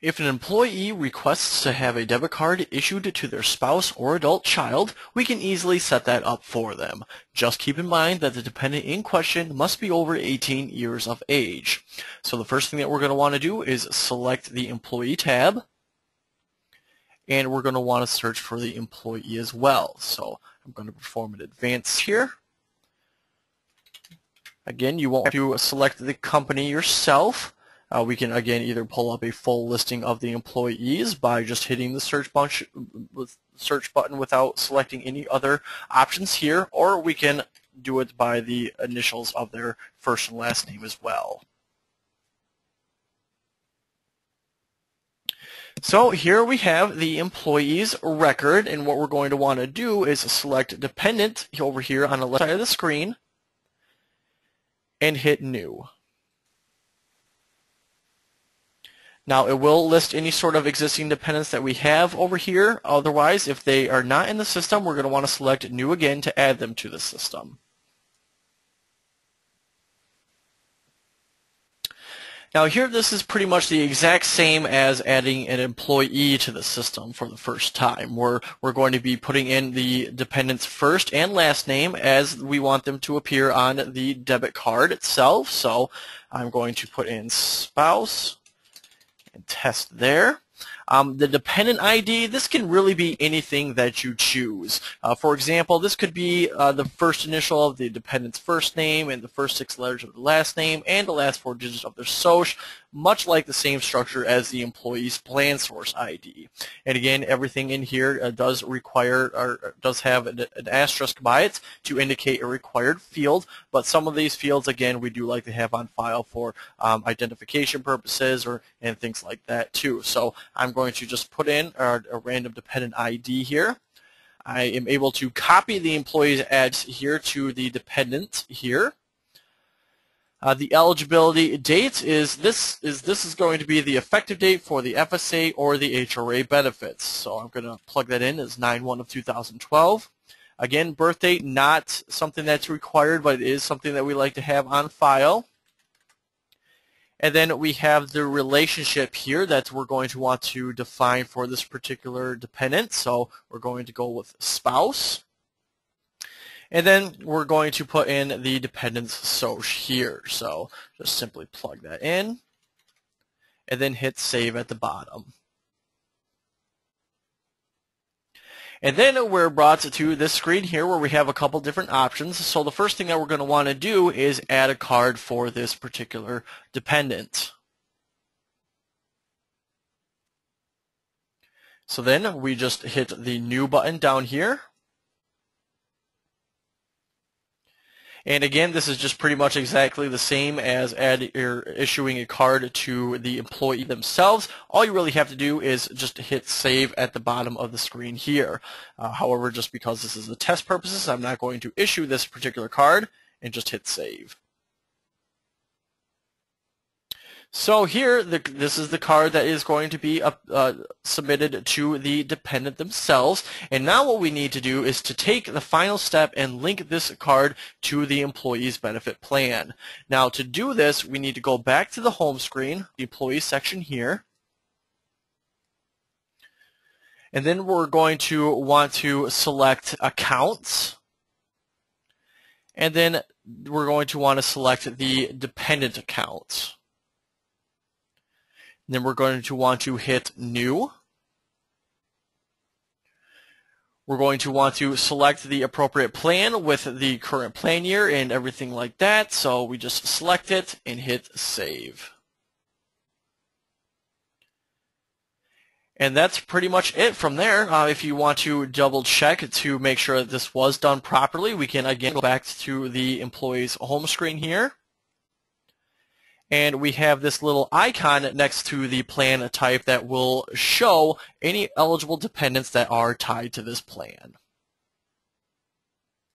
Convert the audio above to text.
If an employee requests to have a debit card issued to their spouse or adult child, we can easily set that up for them. Just keep in mind that the dependent in question must be over 18 years of age. So the first thing that we're going to want to do is select the Employee tab, and we're going to want to search for the employee as well. So I'm going to perform an advance here. Again, you won't have to select the company yourself. We can again either pull up a full listing of the employees by just hitting the search button without selecting any other options here, or we can do it by the initials of their first and last name as well. So here we have the employee's record, and what we're going to want to do is select dependent over here on the left side of the screen and hit new. Now it will list any sort of existing dependents that we have over here. Otherwise, if they are not in the system, we're going to want to select new again to add them to the system. Now here, this is pretty much the exact same as adding an employee to the system for the first time. We're going to be putting in the dependent's first and last name as we want them to appear on the debit card itself. So I'm going to put in spouse and test there. The dependent ID, this can really be anything that you choose. For example, this could be the first initial of the dependent's first name and the first 6 letters of the last name and the last 4 digits of their social, much like the same structure as the employee's plan source ID. And again, everything in here does require or does have an asterisk by it to indicate a required field, but some of these fields, again, we do like to have on file for identification purposes and things like that too. So I'm going to just put in a random dependent ID here. I am able to copy the employee's address here to the dependent here. The eligibility date is this is going to be the effective date for the FSA or the HRA benefits. So I'm going to plug that in as 9/1 of 2012. Again, birth date, not something that's required, but it is something that we like to have on file. And then we have the relationship here that we're going to want to define for this particular dependent. So we're going to go with spouse. And then we're going to put in the dependent's social here. So just simply plug that in and then hit save at the bottom. And then we're brought to this screen here where we have a couple different options. So the first thing that we're going to want to do is add a card for this particular dependent. So then we just hit the new button down here. And again, this is just pretty much exactly the same as issuing a card to the employee themselves. All you really have to do is just hit save at the bottom of the screen here. However, just because this is the test purposes, I'm not going to issue this particular card and just hit save. So here, this is the card that is going to be submitted to the dependent themselves. And now what we need to do is to take the final step and link this card to the employee's benefit plan. Now to do this, we need to go back to the home screen, the employee section here. And then we're going to want to select accounts. And then we're going to want to select the dependent account. Then we're going to want to hit new. We're going to want to select the appropriate plan with the current plan year and everything like that. So we just select it and hit save. And that's pretty much it from there. If you want to double check to make sure that this was done properly, we can again go back to the employee's home screen here. And we have this little icon next to the plan type that will show any eligible dependents that are tied to this plan.